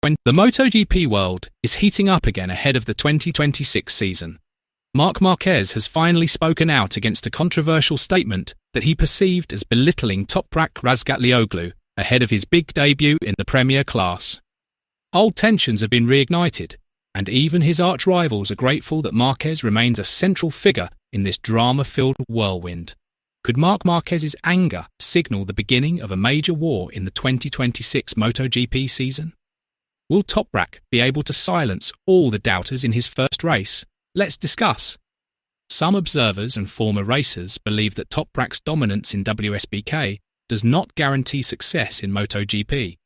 The MotoGP world is heating up again ahead of the 2026 season. Marc Márquez has finally spoken out against a controversial statement that he perceived as belittling Toprak Razgatlıoğlu ahead of his big debut in the Premier class. Old tensions have been reignited, and even his arch-rivals are grateful that Marquez remains a central figure in this drama-filled whirlwind. Could Marc Márquez's anger signal the beginning of a major war in the 2026 MotoGP season? Will Toprak be able to silence all the doubters in his first race? Let's discuss. Some observers and former racers believe that Toprak's dominance in WSBK does not guarantee success in MotoGP.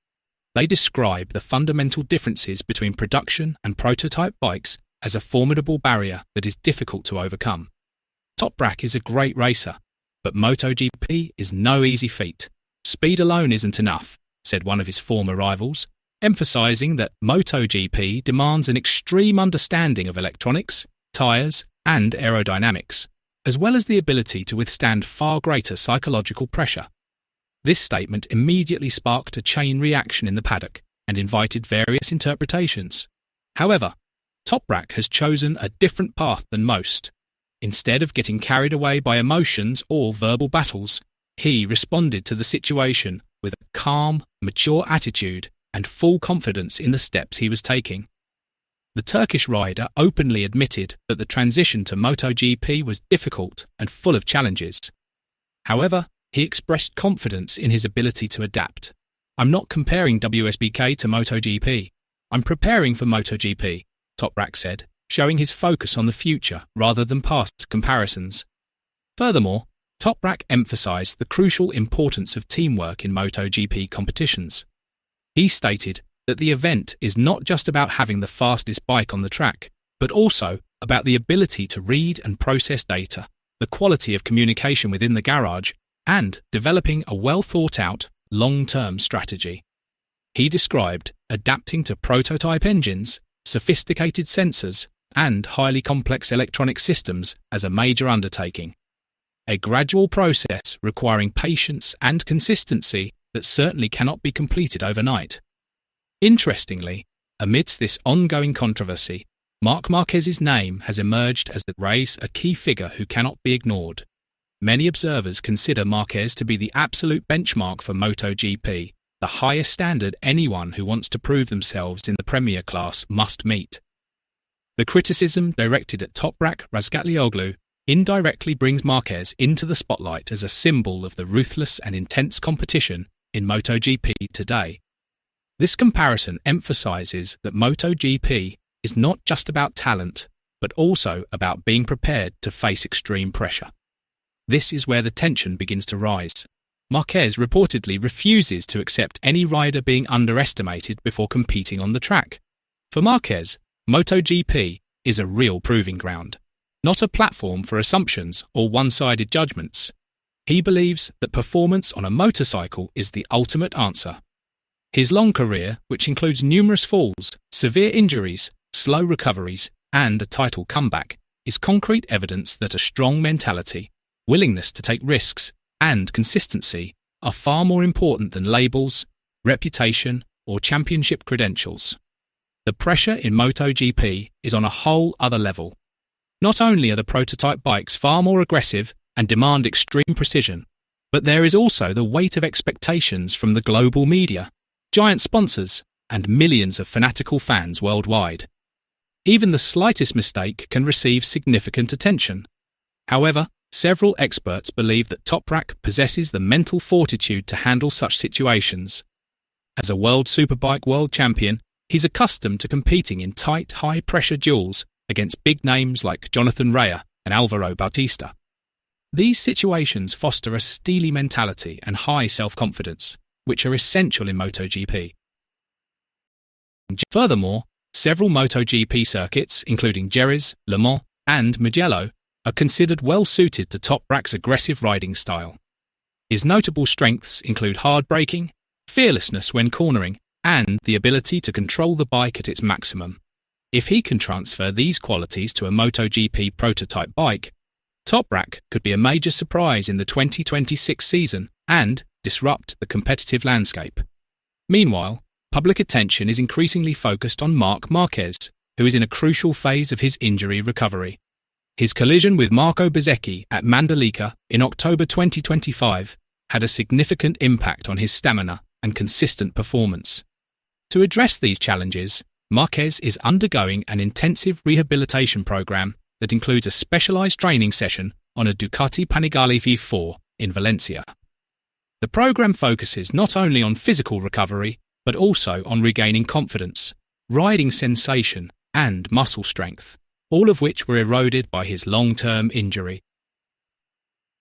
They describe the fundamental differences between production and prototype bikes as a formidable barrier that is difficult to overcome. Toprak is a great racer, but MotoGP is no easy feat. Speed alone isn't enough, said one of his former rivals, emphasizing that MotoGP demands an extreme understanding of electronics, tyres, and aerodynamics, as well as the ability to withstand far greater psychological pressure. This statement immediately sparked a chain reaction in the paddock and invited various interpretations. However, Toprak has chosen a different path than most. Instead of getting carried away by emotions or verbal battles, he responded to the situation with a calm, mature attitude and full confidence in the steps he was taking. The Turkish rider openly admitted that the transition to MotoGP was difficult and full of challenges. However, he expressed confidence in his ability to adapt. "I'm not comparing WSBK to MotoGP. I'm preparing for MotoGP," Toprak said, showing his focus on the future rather than past comparisons. Furthermore, Toprak emphasized the crucial importance of teamwork in MotoGP competitions. He stated that the event is not just about having the fastest bike on the track, but also about the ability to read and process data, the quality of communication within the garage, and developing a well-thought-out, long-term strategy. He described adapting to prototype engines, sophisticated sensors, and highly complex electronic systems as a major undertaking. A gradual process requiring patience and consistency that certainly cannot be completed overnight. Interestingly, amidst this ongoing controversy, Marc Márquez's name has emerged as the race a key figure who cannot be ignored. Many observers consider Marquez to be the absolute benchmark for MotoGP, the highest standard anyone who wants to prove themselves in the Premier class must meet. The criticism directed at Toprak Razgatlıoğlu indirectly brings Marquez into the spotlight as a symbol of the ruthless and intense competition in MotoGP today. This comparison emphasizes that MotoGP is not just about talent, but also about being prepared to face extreme pressure. This is where the tension begins to rise. Marquez reportedly refuses to accept any rider being underestimated before competing on the track. For Marquez, MotoGP is a real proving ground, not a platform for assumptions or one-sided judgments. He believes that performance on a motorcycle is the ultimate answer. His long career, which includes numerous falls, severe injuries, slow recoveries, and a title comeback, is concrete evidence that a strong mentality, willingness to take risks, and consistency are far more important than labels, reputation, or championship credentials. The pressure in MotoGP is on a whole other level. Not only are the prototype bikes far more aggressive and demand extreme precision, but there is also the weight of expectations from the global media, giant sponsors, and millions of fanatical fans worldwide. Even the slightest mistake can receive significant attention. However, several experts believe that Toprak possesses the mental fortitude to handle such situations. As a World Superbike world champion, he's accustomed to competing in tight, high-pressure duels against big names like Jonathan Rea and Alvaro Bautista. These situations foster a steely mentality and high self-confidence, which are essential in MotoGP. Furthermore, several MotoGP circuits, including Jerez, Le Mans, and Mugello, are considered well suited to Toprak's aggressive riding style. His notable strengths include hard braking, fearlessness when cornering, and the ability to control the bike at its maximum. If he can transfer these qualities to a MotoGP prototype bike, Toprak could be a major surprise in the 2026 season and disrupt the competitive landscape. Meanwhile, public attention is increasingly focused on Marc Márquez, who is in a crucial phase of his injury recovery. His collision with Marco Bezzecchi at Mandalika in October 2025 had a significant impact on his stamina and consistent performance. To address these challenges, Marquez is undergoing an intensive rehabilitation program that includes a specialized training session on a Ducati Panigale V4 in Valencia. The program focuses not only on physical recovery, but also on regaining confidence, riding sensation, and muscle strength, all of which were eroded by his long-term injury.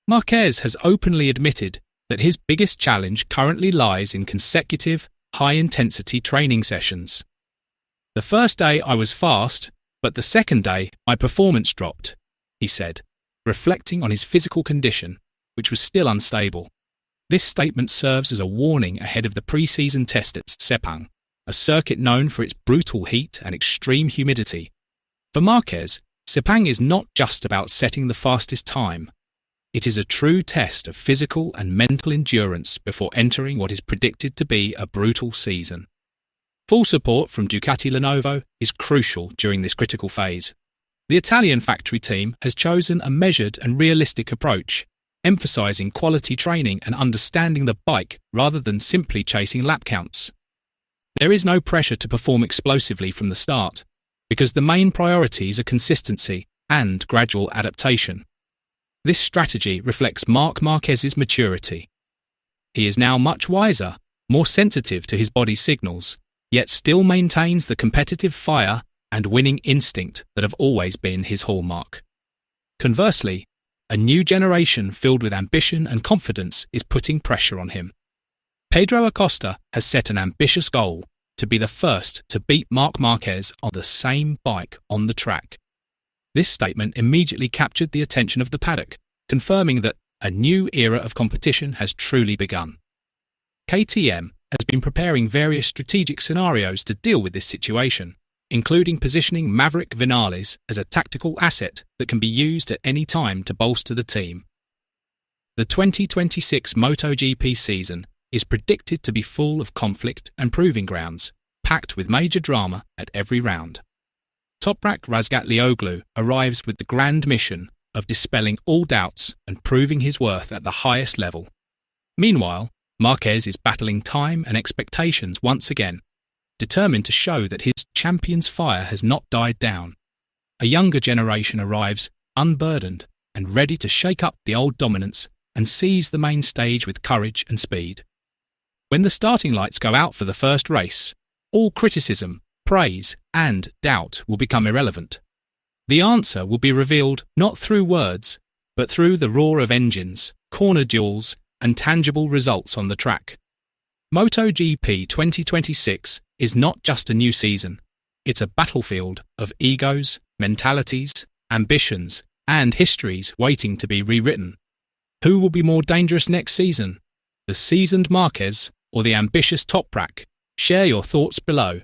Marquez has openly admitted that his biggest challenge currently lies in consecutive, high-intensity training sessions. "The first day I was fast, but the second day my performance dropped," he said, reflecting on his physical condition, which was still unstable. This statement serves as a warning ahead of the pre-season test at Sepang, a circuit known for its brutal heat and extreme humidity. For Marquez, Sepang is not just about setting the fastest time. It is a true test of physical and mental endurance before entering what is predicted to be a brutal season. Full support from Ducati Lenovo is crucial during this critical phase. The Italian factory team has chosen a measured and realistic approach, emphasizing quality training and understanding the bike rather than simply chasing lap counts. There is no pressure to perform explosively from the start, because the main priorities are consistency and gradual adaptation. This strategy reflects Marc Márquez's maturity. He is now much wiser, more sensitive to his body's signals, yet still maintains the competitive fire and winning instinct that have always been his hallmark. Conversely, a new generation filled with ambition and confidence is putting pressure on him. Pedro Acosta has set an ambitious goal to be the first to beat Marc Márquez on the same bike on the track. This statement immediately captured the attention of the paddock, confirming that a new era of competition has truly begun. KTM has been preparing various strategic scenarios to deal with this situation, including positioning Maverick Vinales as a tactical asset that can be used at any time to bolster the team. The 2026 MotoGP season is predicted to be full of conflict and proving grounds, packed with major drama at every round. Toprak Razgatlıoğlu arrives with the grand mission of dispelling all doubts and proving his worth at the highest level. Meanwhile, Marquez is battling time and expectations once again, determined to show that his champion's fire has not died down. A younger generation arrives unburdened and ready to shake up the old dominance and seize the main stage with courage and speed. When the starting lights go out for the first race, all criticism, praise, and doubt will become irrelevant. The answer will be revealed not through words, but through the roar of engines, corner duels, and tangible results on the track. MotoGP 2026 is not just a new season. It's a battlefield of egos, mentalities, ambitions, and histories waiting to be rewritten. Who will be more dangerous next season? The seasoned Marquez or the ambitious Toprak? Share your thoughts below.